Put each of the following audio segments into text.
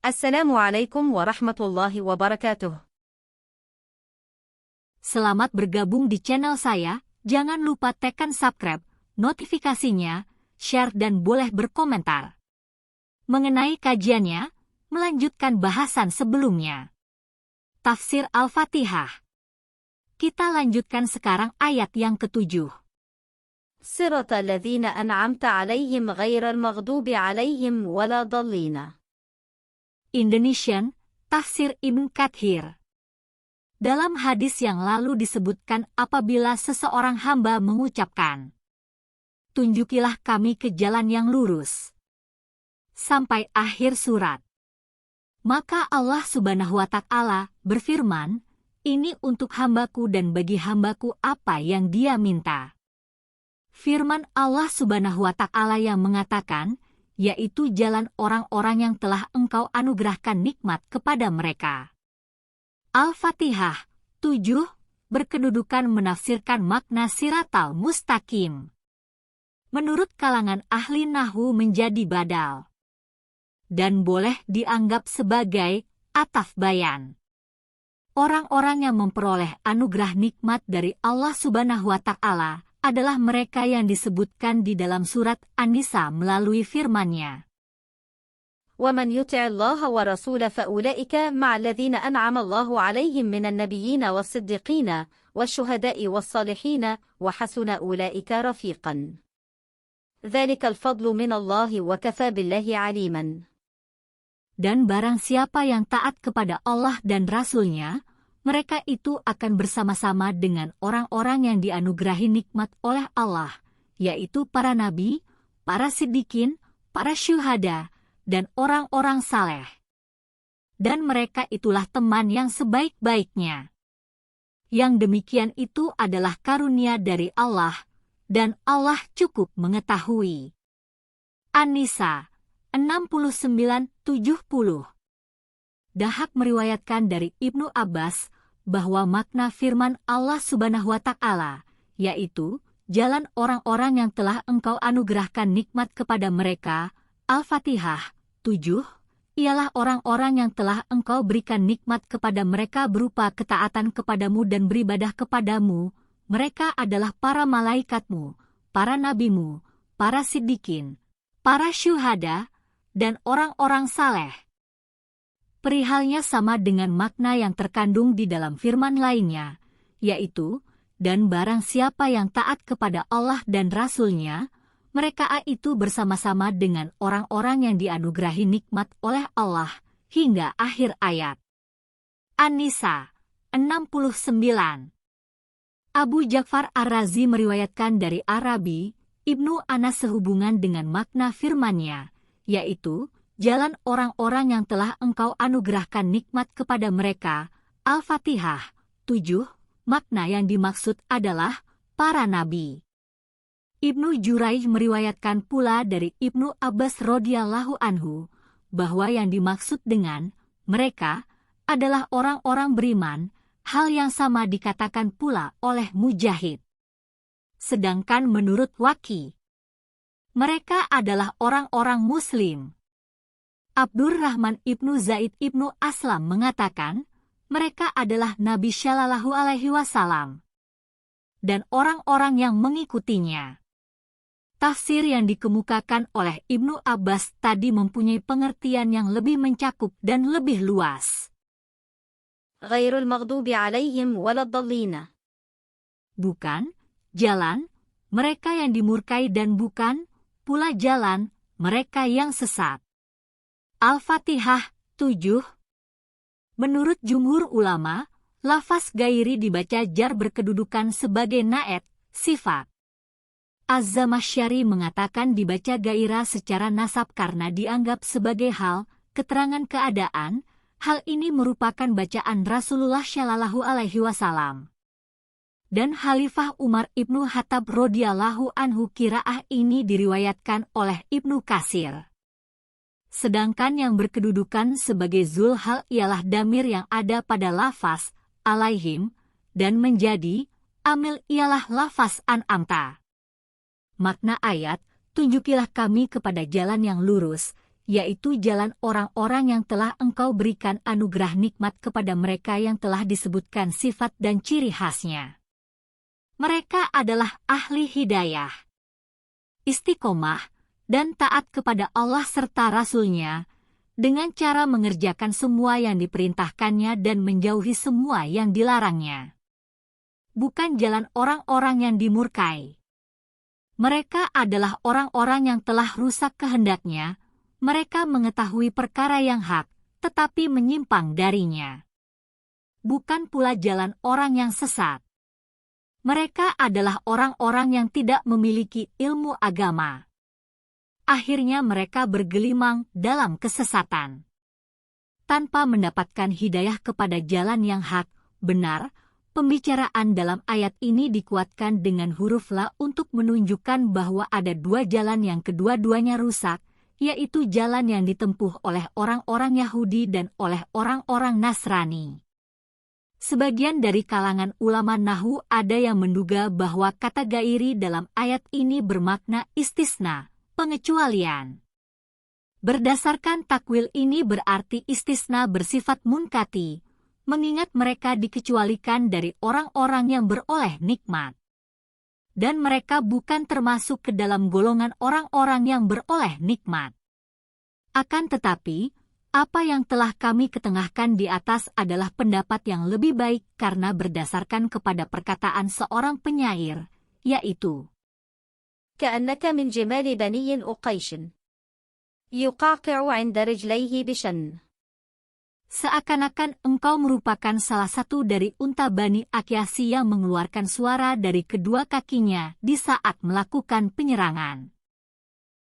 Assalamualaikum warahmatullahi wabarakatuh. Selamat bergabung di channel saya. Jangan lupa tekan subscribe, notifikasinya, share dan boleh berkomentar. Mengenai kajiannya, melanjutkan bahasan sebelumnya. Tafsir Al-Fatihah. Kita lanjutkan sekarang ayat yang ke-7. Siratal ladzina an'amta 'alaihim ghairil maghdubi 'alaihim waladdallin. Indonesian, Tafsir Ibn Katsir. Dalam hadis yang lalu disebutkan apabila seseorang hamba mengucapkan, "Tunjukilah kami ke jalan yang lurus," sampai akhir surat. Maka Allah Subhanahu wa Ta'ala berfirman, "Ini untuk hambaku dan bagi hambaku apa yang dia minta." Firman Allah Subhanahu wa Ta'ala yang mengatakan, yaitu jalan orang-orang yang telah Engkau anugerahkan nikmat kepada mereka. Al-Fatihah 7 berkedudukan menafsirkan makna siratal mustaqim. Menurut kalangan ahli nahwu menjadi badal, dan boleh dianggap sebagai ataf bayan. Orang-orang yang memperoleh anugerah nikmat dari Allah Subhanahu wa Ta'ala adalah mereka yang disebutkan di dalam surat An-Nisa melalui firman-Nya. وَمَنْ يُطِعِ اللَّهَ وَرَسُولَهُ فَأُولَئِكَ مَعَ الَّذِينَ أَنْعَمَ اللَّهُ عَلَيْهِمْ مِنَ النَّبِيِّينَ وَالصِّدِّيقِينَ وَالشُّهَدَاءِ وَالصَّالِحِينَ وَحَسُنَ أُولَئِكَ رَفِيقًا. ذَلِكَ الْفَضْلُ مِنَ اللَّهِ وَكَفَى بِاللَّهِ عَلِيمًا. Dan barang siapa yang taat kepada Allah dan Rasul-Nya, mereka itu akan bersama-sama dengan orang-orang yang dianugerahi nikmat oleh Allah, yaitu para nabi, para siddiqin, para syuhada, dan orang-orang saleh. Dan mereka itulah teman yang sebaik-baiknya. Yang demikian itu adalah karunia dari Allah, dan Allah cukup mengetahui. An-Nisa 69-70. Dahak meriwayatkan dari Ibnu Abbas bahwa makna firman Allah Subhanahu wa Ta'ala, yaitu jalan orang-orang yang telah Engkau anugerahkan nikmat kepada mereka, Al-Fatihah 7, ialah orang-orang yang telah Engkau berikan nikmat kepada mereka berupa ketaatan kepadamu dan beribadah kepadamu. Mereka adalah para malaikatmu, para nabimu, para siddiqin, para syuhada, dan orang-orang saleh. Perihalnya sama dengan makna yang terkandung di dalam firman lainnya, yaitu, dan barang siapa yang taat kepada Allah dan Rasul-Nya, mereka itu bersama-sama dengan orang-orang yang dianugerahi nikmat oleh Allah, hingga akhir ayat. An-Nisa 69. Abu Ja'far Ar-Razi meriwayatkan dari Arabi, Ibnu Anas sehubungan dengan makna firman-Nya, yaitu, jalan orang-orang yang telah Engkau anugerahkan nikmat kepada mereka, Al-Fatihah 7, makna yang dimaksud adalah para nabi. Ibnu Juraij meriwayatkan pula dari Ibnu Abbas radhiyallahu anhu, bahwa yang dimaksud dengan mereka adalah orang-orang beriman, hal yang sama dikatakan pula oleh Mujahid. Sedangkan menurut Waqi, mereka adalah orang-orang muslim. Abdurrahman ibnu Zaid ibnu Aslam mengatakan, mereka adalah Nabi Shallallahu Alaihi Wasallam dan orang-orang yang mengikutinya. Tafsir yang dikemukakan oleh Ibnu Abbas tadi mempunyai pengertian yang lebih mencakup dan lebih luas. Ghairul maghdubi 'alaihim waladdallin. Bukan jalan mereka yang dimurkai dan bukan pula jalan mereka yang sesat. Al-Fatihah 7. Menurut jumhur ulama, lafaz gairi dibaca jar berkedudukan sebagai naet, sifat. Az-Zamakhsyari mengatakan dibaca gairah secara nasab karena dianggap sebagai hal, keterangan keadaan. Hal ini merupakan bacaan Rasulullah Shallallahu Alaihi Wasallam. Dan Khalifah Umar Ibnu Khattab radhiyallahu anhu qiraah ini diriwayatkan oleh Ibnu Katsir. Sedangkan yang berkedudukan sebagai zulhal ialah damir yang ada pada lafaz alaihim, dan menjadi amil ialah lafaz an'amta. Makna ayat, tunjukilah kami kepada jalan yang lurus, yaitu jalan orang-orang yang telah Engkau berikan anugerah nikmat kepada mereka yang telah disebutkan sifat dan ciri khasnya. Mereka adalah ahli hidayah, istiqomah, dan taat kepada Allah serta Rasul-Nya, dengan cara mengerjakan semua yang diperintahkannya dan menjauhi semua yang dilarangnya. Bukan jalan orang-orang yang dimurkai. Mereka adalah orang-orang yang telah rusak kehendaknya. Mereka mengetahui perkara yang hak, tetapi menyimpang darinya. Bukan pula jalan orang yang sesat. Mereka adalah orang-orang yang tidak memiliki ilmu agama. Akhirnya mereka bergelimang dalam kesesatan. Tanpa mendapatkan hidayah kepada jalan yang hak, benar, pembicaraan dalam ayat ini dikuatkan dengan huruf la untuk menunjukkan bahwa ada dua jalan yang kedua-duanya rusak, yaitu jalan yang ditempuh oleh orang-orang Yahudi dan oleh orang-orang Nasrani. Sebagian dari kalangan ulama Nahwu ada yang menduga bahwa kata gairi dalam ayat ini bermakna istisna, pengecualian. Berdasarkan takwil ini berarti istisna bersifat munkati, mengingat mereka dikecualikan dari orang-orang yang beroleh nikmat. Dan mereka bukan termasuk ke dalam golongan orang-orang yang beroleh nikmat. Akan tetapi, apa yang telah kami ketengahkan di atas adalah pendapat yang lebih baik karena berdasarkan kepada perkataan seorang penyair, yaitu كأنك من جمال بني أقيش يقعقع عند رجليه بشن. Seakan-akan engkau merupakan salah satu dari unta Bani Akyasi yang mengeluarkan suara dari kedua kakinya di saat melakukan penyerangan.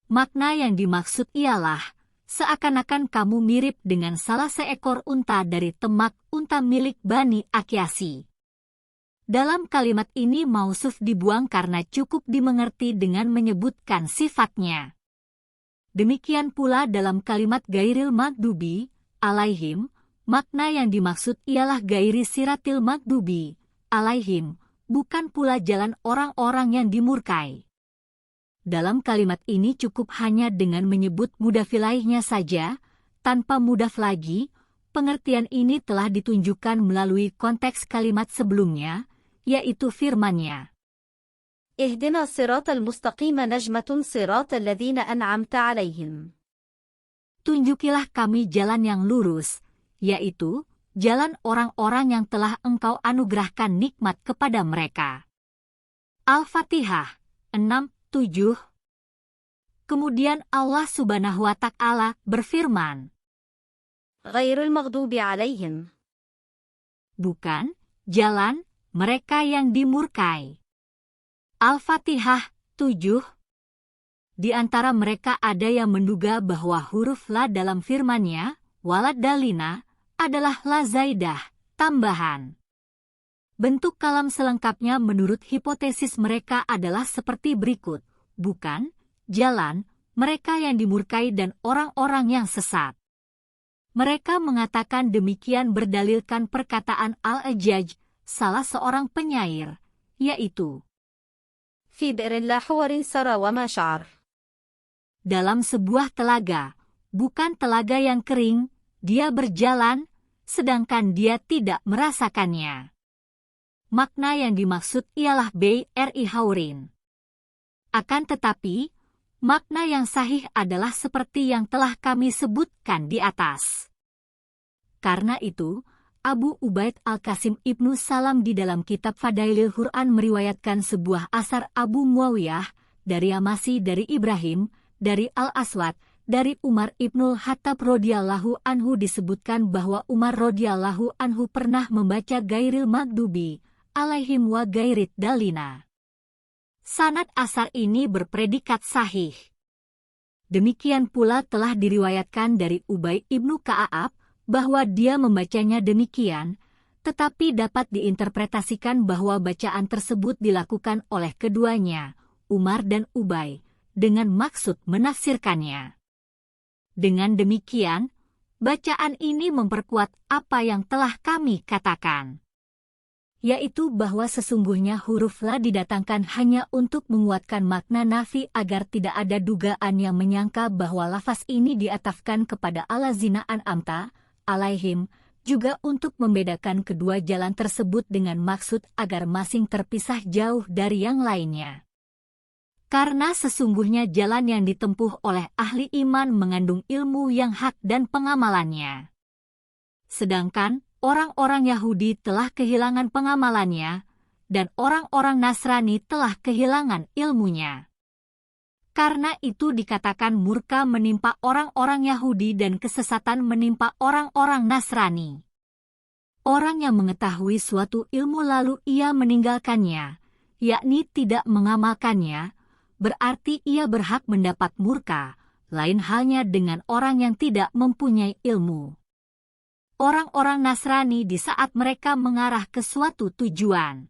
Makna yang dimaksud ialah, seakan-akan kamu mirip dengan salah seekor unta dari temak unta milik Bani Akyasi. Dalam kalimat ini mausuf dibuang karena cukup dimengerti dengan menyebutkan sifatnya. Demikian pula dalam kalimat gairil maghdubi alaihim, makna yang dimaksud ialah gairi siratil maghdubi alaihim, bukan pula jalan orang-orang yang dimurkai. Dalam kalimat ini cukup hanya dengan menyebut mudhaf ilaihnya saja, tanpa mudhaf lagi. Pengertian ini telah ditunjukkan melalui konteks kalimat sebelumnya, yaitu firman-Nya. اهدنا الصراط المستقيم نجمة صراط الذين أنعمت عليهم. Tunjukilah kami jalan yang lurus, yaitu jalan orang-orang yang telah Engkau anugerahkan nikmat kepada mereka. Al-Fatihah 6:7. Kemudian Allah Subhanahu wa Ta'ala berfirman, غير المغضوب عليهم. bukan jalan mereka yang dimurkai. Al-Fatihah 7. Di antara mereka ada yang menduga bahwa huruf la dalam firman-Nya, walad dalina, adalah la zaidah, tambahan. Bentuk kalam selengkapnya menurut hipotesis mereka adalah seperti berikut, bukan, jalan, mereka yang dimurkai dan orang-orang yang sesat. Mereka mengatakan demikian berdalilkan perkataan Al-Ajjaj, salah seorang penyair, yaitu, في بئر لا حور سرى وما شعر. dalam sebuah telaga, bukan telaga yang kering, dia berjalan, sedangkan dia tidak merasakannya. Makna yang dimaksud ialah BRI haurin. Akan tetapi, makna yang sahih adalah seperti yang telah kami sebutkan di atas. Karena itu, Abu Ubaid Al-Qasim Ibnu Salam di dalam kitab Fadailil Quran meriwayatkan sebuah asar Abu Muawiyah, dari Amasi dari Ibrahim, dari Al-Aswad, dari Umar Ibnul Khattab radhiyallahu anhu disebutkan bahwa Umar radhiyallahu anhu pernah membaca gairil maghdubi alaihim wa gairit dalina. Sanad asar ini berpredikat sahih. Demikian pula telah diriwayatkan dari Ubay ibnu Ka'ab, bahwa dia membacanya demikian, tetapi dapat diinterpretasikan bahwa bacaan tersebut dilakukan oleh keduanya, Umar dan Ubay, dengan maksud menafsirkannya. Dengan demikian, bacaan ini memperkuat apa yang telah kami katakan, yaitu bahwa sesungguhnya huruf la didatangkan hanya untuk menguatkan makna nafi agar tidak ada dugaan yang menyangka bahwa lafaz ini diatafkan kepada allazina an'amta alaihim, juga untuk membedakan kedua jalan tersebut dengan maksud agar masing terpisah jauh dari yang lainnya. Karena sesungguhnya jalan yang ditempuh oleh ahli iman mengandung ilmu yang hak dan pengamalannya. Sedangkan orang-orang Yahudi telah kehilangan pengamalannya, dan orang-orang Nasrani telah kehilangan ilmunya. Karena itu dikatakan murka menimpa orang-orang Yahudi dan kesesatan menimpa orang-orang Nasrani. Orang yang mengetahui suatu ilmu lalu ia meninggalkannya, yakni tidak mengamalkannya, berarti ia berhak mendapat murka, lain halnya dengan orang yang tidak mempunyai ilmu. Orang-orang Nasrani di saat mereka mengarah ke suatu tujuan,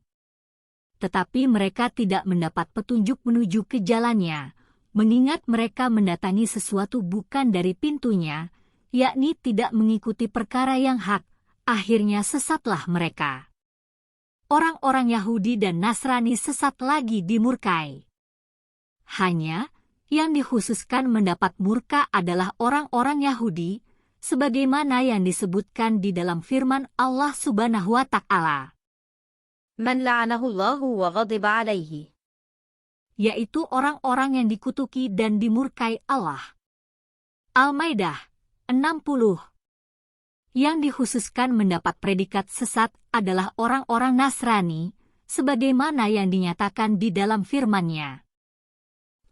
tetapi mereka tidak mendapat petunjuk menuju ke jalannya, mengingat mereka mendatangi sesuatu bukan dari pintunya, yakni tidak mengikuti perkara yang hak, akhirnya sesatlah mereka. Orang-orang Yahudi dan Nasrani sesat lagi dimurkai. Hanya yang dikhususkan mendapat murka adalah orang-orang Yahudi, sebagaimana yang disebutkan di dalam firman Allah Subhanahu wa Ta'ala. Man la'anahu Allahu wa ghadiba alaihi. Yaitu orang-orang yang dikutuki dan dimurkai Allah. Al-Maidah 60. Yang dikhususkan mendapat predikat sesat adalah orang-orang Nasrani, sebagaimana yang dinyatakan di dalam firman-Nya.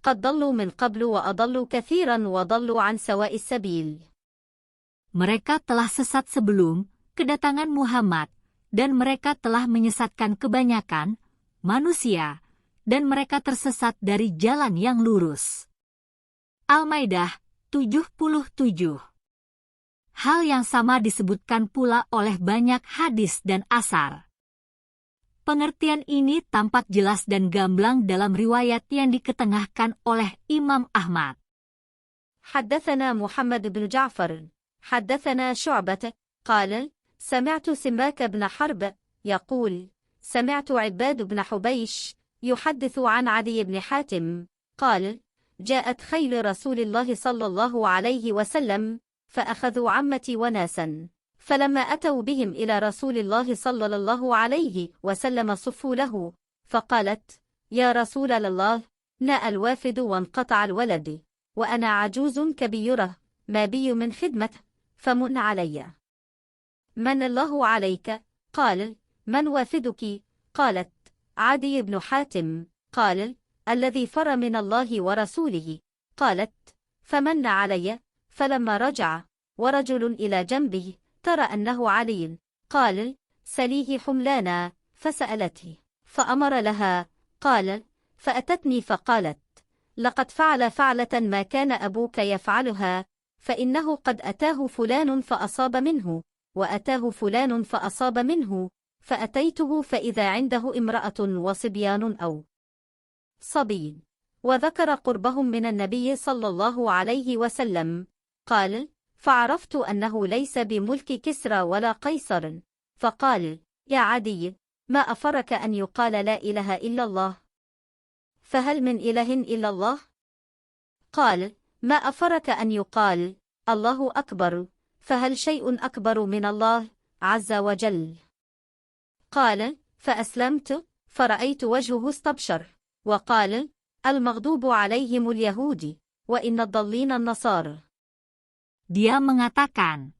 Qad dallu min qablu wa adallu kathiran wa dallu an sawa'is sabil. Mereka telah sesat sebelum kedatangan Muhammad, dan mereka telah menyesatkan kebanyakan manusia, dan mereka tersesat dari jalan yang lurus. Al-Maidah 77. Hal yang sama disebutkan pula oleh banyak hadis dan asar. Pengertian ini tampak jelas dan gamblang dalam riwayat yang diketengahkan oleh Imam Ahmad. حدثنا محمد بن جعفر حدثنا شعبة قال سمعت سماك بن حرب يقول سمعت عباد بن حبيش يحدث عن عدي بن حاتم قال جاءت خيل رسول الله صلى الله عليه وسلم فأخذوا عمتي وناسا فلما أتوا بهم إلى رسول الله صلى الله عليه وسلم صفوا له فقالت يا رسول الله ناء الوافد وانقطع الولد وأنا عجوز كبيرة ما بي من خدمة فمن علي. من الله عليك؟ قال من وافدك؟ قالت عدي بن حاتم. قال الذي فر من الله ورسوله. قالت فمن علي؟ فلما رجع ورجل إلى جنبه ترى أنه علي قال سليه حملانا فسألته فأمر لها. قال فأتتني فقالت لقد فعل فعلة ما كان أبوك يفعلها فإنه قد أتاه فلان فأصاب منه وأتاه فلان فأصاب منه فأتيته فإذا عنده امرأة وصبيان أو صبي وذكر قربهم من النبي صلى الله عليه وسلم. قال فعرفت أنه ليس بملك كسرى ولا قيصر فقال يا عدي ما أفرك أن يقال لا إله إلا الله فهل من إله إلا الله؟ قال ما أفرك أن يقال الله أكبر فهل شيء أكبر من الله عز وجل؟ قال فأسلمت فرأيت وجهه استبشر وقال المغضوب عليهم اليهود وإن الضالين النصارى. Dia mengatakan,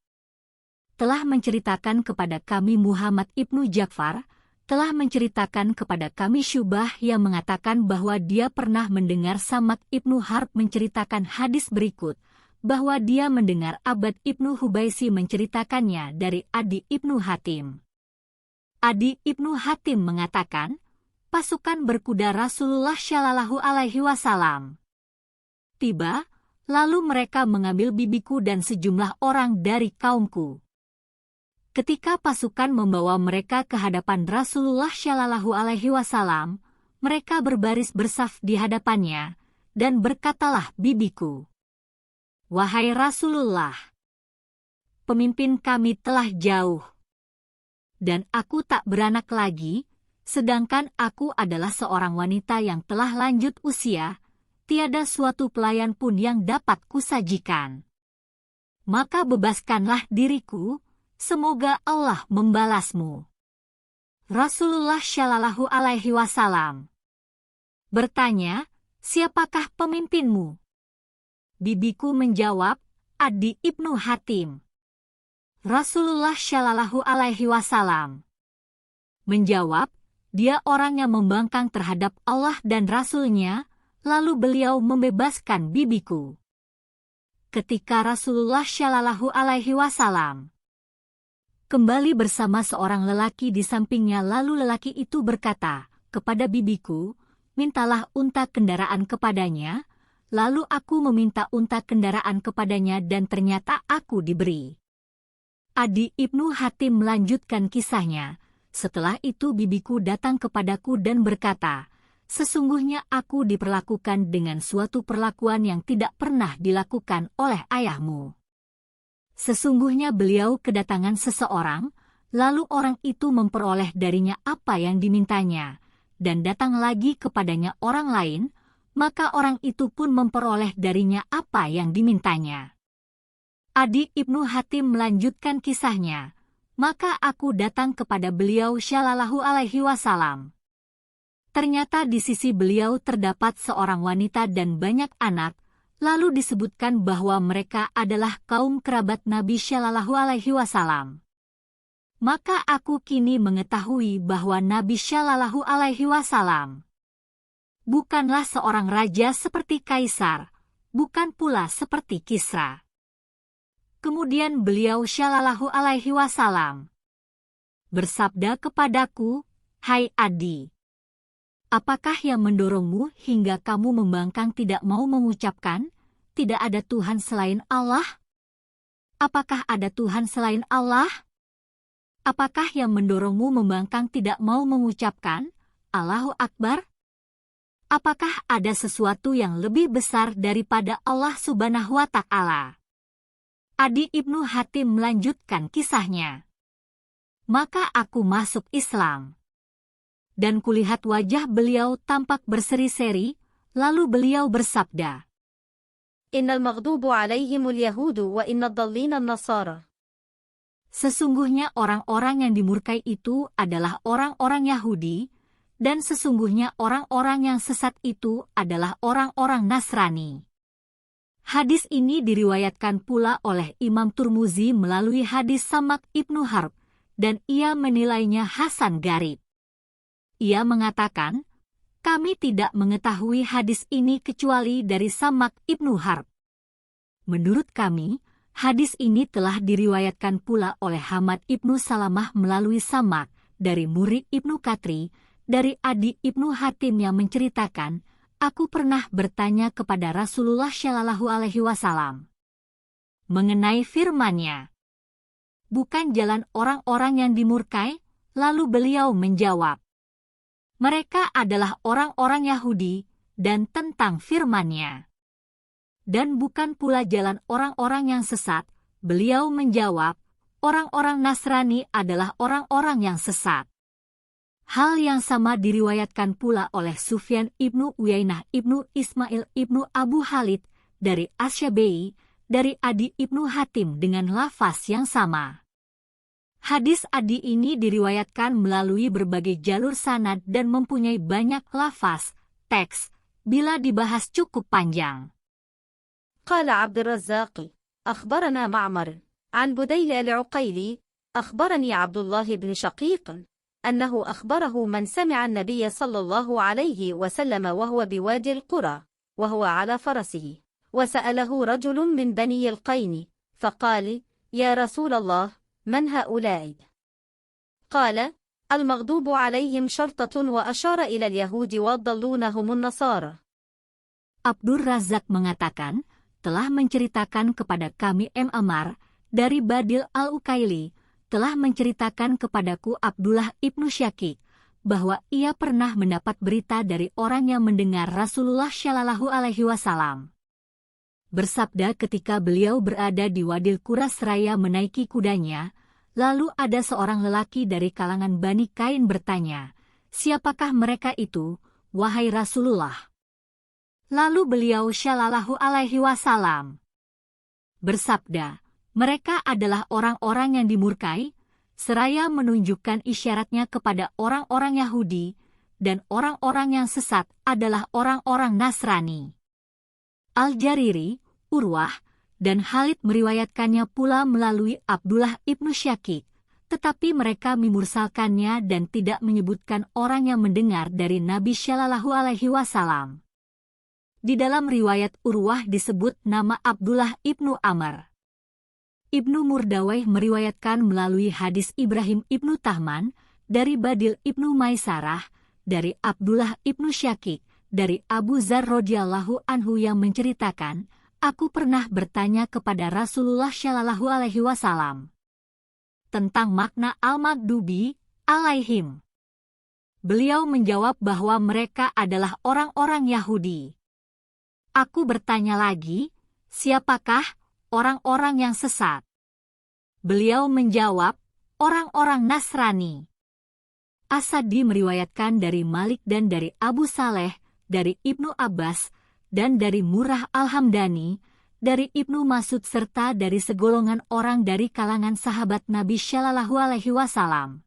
telah menceritakan kepada kami Muhammad ibnu Ja'far, telah menceritakan kepada kami Syubah yang mengatakan bahwa dia pernah mendengar Samak ibnu Harb menceritakan hadis berikut, bahwa dia mendengar Abad ibnu Hubaisi menceritakannya dari Adi ibnu Hatim. Adi ibnu Hatim mengatakan, pasukan berkuda Rasulullah Shallallahu Alaihi Wasallam tiba, lalu mereka mengambil bibiku dan sejumlah orang dari kaumku. Ketika pasukan membawa mereka ke hadapan Rasulullah Shallallahu Alaihi Wasallam, mereka berbaris bersaf di hadapannya, dan berkatalah bibiku, "Wahai Rasulullah, pemimpin kami telah jauh, dan aku tak beranak lagi, sedangkan aku adalah seorang wanita yang telah lanjut usia, tiada suatu pelayan pun yang dapat kusajikan. Maka bebaskanlah diriku, semoga Allah membalasmu. Rasulullah Shallallahu Alaihi Wasallam bertanya, siapakah pemimpinmu? Bibiku menjawab, Adi ibnu Hatim. Rasulullah Shallallahu Alaihi Wasallam menjawab, dia orang yang membangkang terhadap Allah dan Rasul-Nya, lalu beliau membebaskan bibiku. Ketika Rasulullah Shallallahu Alaihi Wasallam kembali bersama seorang lelaki di sampingnya, lalu lelaki itu berkata kepada bibiku, mintalah unta kendaraan kepadanya, lalu aku meminta unta kendaraan kepadanya dan ternyata aku diberi. Adi ibnu Hatim melanjutkan kisahnya, setelah itu bibiku datang kepadaku dan berkata, sesungguhnya aku diperlakukan dengan suatu perlakuan yang tidak pernah dilakukan oleh ayahmu. Sesungguhnya beliau kedatangan seseorang, lalu orang itu memperoleh darinya apa yang dimintanya, dan datang lagi kepadanya orang lain, maka orang itu pun memperoleh darinya apa yang dimintanya. Adi ibnu Hatim melanjutkan kisahnya, maka aku datang kepada beliau Shallallahu Alaihi Wasallam. Ternyata di sisi beliau terdapat seorang wanita dan banyak anak, lalu disebutkan bahwa mereka adalah kaum kerabat Nabi Shallallahu Alaihi Wasallam. Maka aku kini mengetahui bahwa Nabi Shallallahu Alaihi Wasallam bukanlah seorang raja seperti Kaisar, bukan pula seperti Kisra. Kemudian beliau Shallallahu Alaihi Wasallam bersabda kepadaku, hai Adi, apakah yang mendorongmu hingga kamu membangkang tidak mau mengucapkan, tidak ada Tuhan selain Allah? Apakah ada Tuhan selain Allah? Apakah yang mendorongmu membangkang tidak mau mengucapkan, Allahu Akbar? Apakah ada sesuatu yang lebih besar daripada Allah Subhanahu wa Ta'ala? Adi ibnu Hatim melanjutkan kisahnya. Maka aku masuk Islam. Dan kulihat wajah beliau tampak berseri-seri, lalu beliau bersabda, Innal maghdubu alaihimul yahudu wa innad dallina nasara. Sesungguhnya orang-orang yang dimurkai itu adalah orang-orang Yahudi, dan sesungguhnya orang-orang yang sesat itu adalah orang-orang Nasrani. Hadis ini diriwayatkan pula oleh Imam Turmuzi melalui hadis Samak ibnu Harb, dan ia menilainya hasan garib. Ia mengatakan, kami tidak mengetahui hadis ini kecuali dari Samak ibnu Harb. Menurut kami, hadis ini telah diriwayatkan pula oleh Hamad ibnu Salamah melalui Samak, dari murid Ibnu Katri, dari Adi ibnu Hatim yang menceritakan, aku pernah bertanya kepada Rasulullah Shallallahu Alaihi Wasallam mengenai firman-Nya, bukan jalan orang-orang yang dimurkai, lalu beliau menjawab, mereka adalah orang-orang Yahudi, dan tentang firman-Nya. Dan bukan pula jalan orang-orang yang sesat, beliau menjawab, orang-orang Nasrani adalah orang-orang yang sesat. Hal yang sama diriwayatkan pula oleh Sufyan ibnu Uyainah ibnu Ismail ibnu Abu Khalid, dari Asy-Syafi'i, dari Adi ibnu Hatim dengan lafaz yang sama. Hadis Adi ini diriwayatkan melalui berbagai jalur sanad dan mempunyai banyak lafaz, teks, bila dibahas cukup panjang. قال عبد الرزاق أخبرنا معمر عن بديل العقيلي أخبرني عبد الله بن شقيق أنه أخبره من سمع النبي صلى الله عليه وسلم وهو بوادي القرى وهو على فرسه وسأله رجل من بني القين فقال يا رسول الله من هؤلاء؟ قال المغضوب عليهم شرطة وأشار إلى اليهود والضالون هم النصارى. Abdur Razak mengatakan, telah menceritakan kepada kami Amar, dari Badil al-Ukaili, telah menceritakan kepadaku Abdullah ibnu Syakik, bahwa ia pernah mendapat berita dari orang yang mendengar Rasulullah Shallallahu Alaihi Wasallam bersabda ketika beliau berada di Wadil Qura seraya menaiki kudanya, Lalu ada seorang lelaki dari kalangan Bani Kain bertanya, "Siapakah mereka itu, wahai Rasulullah?" Lalu beliau Shallallahu alaihi wasallam bersabda, "Mereka adalah orang-orang yang dimurkai," seraya menunjukkan isyaratnya kepada orang-orang Yahudi, dan orang-orang yang sesat adalah orang-orang Nasrani. Al-Jariri, Urwah, dan Khalid meriwayatkannya pula melalui Abdullah ibnu Syakik, tetapi mereka memursalkannya dan tidak menyebutkan orang yang mendengar dari Nabi Shallallahu alaihi wasallam. Di dalam riwayat Urwah disebut nama Abdullah ibnu Amr. Ibnu Murdawai meriwayatkan melalui hadis Ibrahim ibnu Tahman, dari Badil ibnu Maisarah, dari Abdullah ibnu Syakik, dari Abu Dzar radhiyallahu anhu yang menceritakan, "Aku pernah bertanya kepada Rasulullah Shallallahu alaihi wasallam tentang makna al-maghdubi alaihim." Beliau menjawab bahwa mereka adalah orang-orang Yahudi. Aku bertanya lagi, "Siapakah orang-orang yang sesat?" Beliau menjawab, "Orang-orang Nasrani." As-Sadi meriwayatkan dari Malik dan dari Abu Saleh, dari Ibnu Abbas, dan dari Murrah Al-Hamdani, dari Ibnu Mas'ud serta dari segolongan orang dari kalangan sahabat Nabi Shallallahu alaihi wasallam.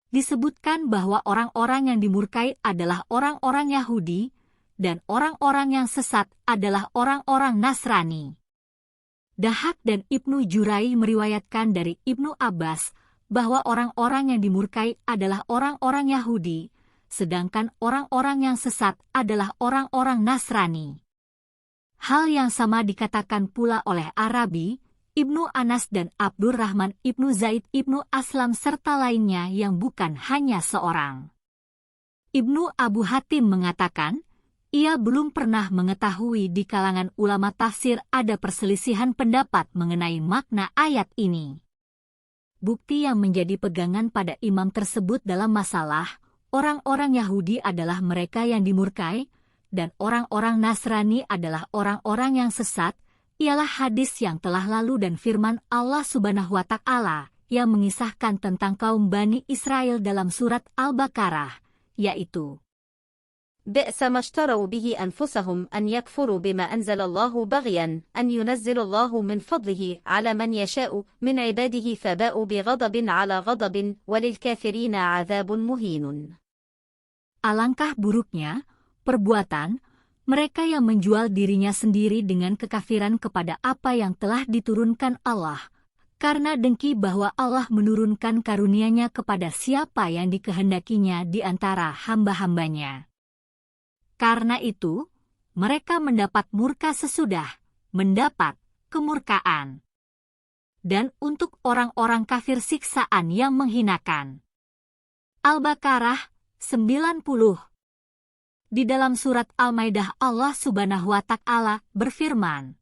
Disebutkan bahwa orang-orang yang dimurkai adalah orang-orang Yahudi, dan orang-orang yang sesat adalah orang-orang Nasrani. Dahak dan Ibnu Jurai meriwayatkan dari Ibnu Abbas bahwa orang-orang yang dimurkai adalah orang-orang Yahudi, sedangkan orang-orang yang sesat adalah orang-orang Nasrani. Hal yang sama dikatakan pula oleh Arabi, Ibnu Anas dan Abdurrahman Ibnu Zaid Ibnu Aslam serta lainnya yang bukan hanya seorang. Ibnu Abu Hatim mengatakan, ia belum pernah mengetahui di kalangan ulama tafsir ada perselisihan pendapat mengenai makna ayat ini. Bukti yang menjadi pegangan pada imam tersebut dalam masalah, orang-orang Yahudi adalah mereka yang dimurkai, dan orang-orang Nasrani adalah orang-orang yang sesat, ialah hadis yang telah lalu dan firman Allah Subhanahu wa Ta'ala yang mengisahkan tentang kaum Bani Israel dalam surat Al-Baqarah, yaitu, بئس ما اشتروا به أنفسهم أن يكفروا بما أنزل الله بغيا أن ينزل الله من فضله على من يشاء من عباده فباءوا بغضب على غضب وللكافرين عذاب مهين. Alangkah buruknya perbuatan mereka yang menjual dirinya sendiri dengan kekafiran kepada apa yang telah diturunkan Allah, karena dengki bahwa Allah menurunkan karunia-Nya kepada siapa yang dikehendakinya di antara hamba-hambanya. Karena itu, mereka mendapat murka sesudah mendapat kemurkaan. Dan untuk orang-orang kafir siksaan yang menghinakan. Al-Baqarah 90. Di dalam surat Al-Maidah Allah Subhanahu wa Ta'ala berfirman,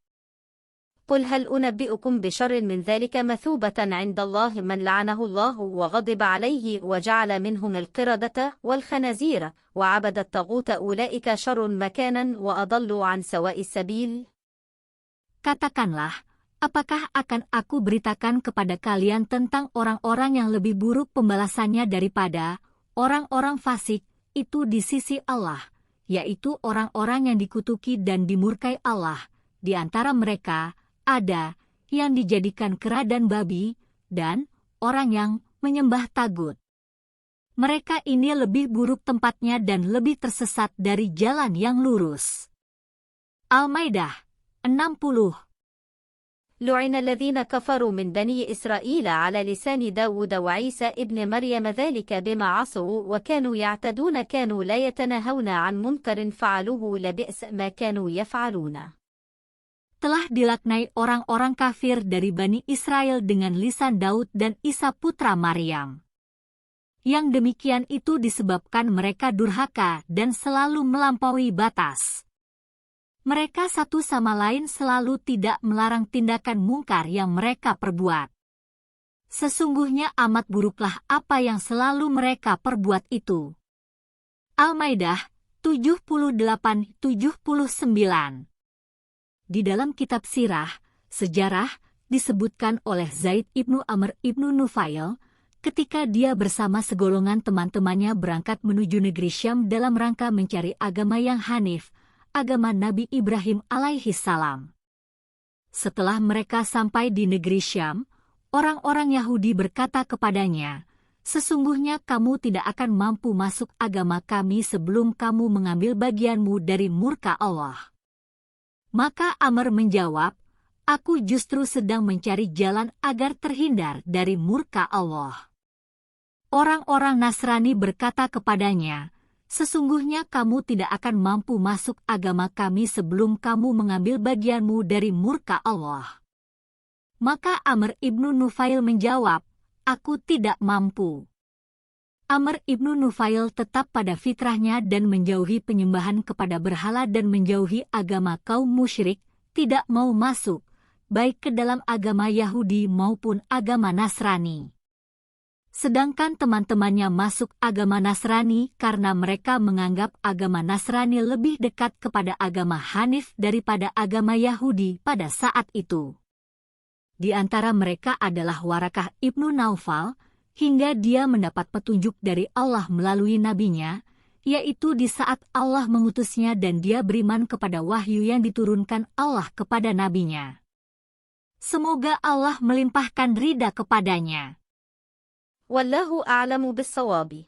قل هل أنبئكم بشر من ذلك مثوبة عند الله من لعنه الله وغضب عليه وجعل منهم القردة والخنازير وعبد الطاغوت أولئك شر مكانا وأضلوا عن سواء السبيل. Katakanlah, apakah akan aku beritakan kepada kalian tentang orang-orang yang lebih buruk pembalasannya daripada orang-orang fasik itu di sisi Allah, yaitu orang-orang yang dikutuki dan dimurkai Allah. Di antara mereka ada yang dijadikan kera dan babi, dan orang yang menyembah tagut. Mereka ini lebih buruk tempatnya dan lebih tersesat dari jalan yang lurus. Al-Maidah 60. لعن الذين كفروا من بني إسرائيل على لسان داود وعيسى ابن مريم ذلك بما عصوا وكانوا يعتدون كانوا لا يتناهون عن منكر فعلوه لبئس ما كانوا يفعلون. Telah dilaknai orang-orang kafir dari Bani Israel dengan lisan Daud dan Isa putra Maryam. Yang demikian itu disebabkan mereka durhaka dan selalu melampaui batas. Mereka satu sama lain selalu tidak melarang tindakan mungkar yang mereka perbuat. Sesungguhnya amat buruklah apa yang selalu mereka perbuat itu. Al-Maidah 78-79. Di dalam kitab sirah, sejarah, disebutkan oleh Zaid ibnu Amr ibnu Nufail ketika dia bersama segolongan teman-temannya berangkat menuju negeri Syam dalam rangka mencari agama yang hanif, agama Nabi Ibrahim alaihi salam. Setelah mereka sampai di negeri Syam, orang-orang Yahudi berkata kepadanya, "Sesungguhnya kamu tidak akan mampu masuk agama kami sebelum kamu mengambil bagianmu dari murka Allah." Maka Amr menjawab, "Aku justru sedang mencari jalan agar terhindar dari murka Allah." Orang-orang Nasrani berkata kepadanya, "Sesungguhnya kamu tidak akan mampu masuk agama kami sebelum kamu mengambil bagianmu dari murka Allah." Maka Amr ibnu Nufail menjawab, "Aku tidak mampu." Amr ibnu Nufail tetap pada fitrahnya dan menjauhi penyembahan kepada berhala dan menjauhi agama kaum musyrik, tidak mau masuk, baik ke dalam agama Yahudi maupun agama Nasrani. Sedangkan teman-temannya masuk agama Nasrani karena mereka menganggap agama Nasrani lebih dekat kepada agama Hanif daripada agama Yahudi pada saat itu. Di antara mereka adalah Warakah ibnu Naufal, hingga dia mendapat petunjuk dari Allah melalui nabinya, yaitu di saat Allah mengutusnya dan dia beriman kepada wahyu yang diturunkan Allah kepada nabinya. Semoga Allah melimpahkan ridha kepadanya. Wallahu a'lamu bis-shawab.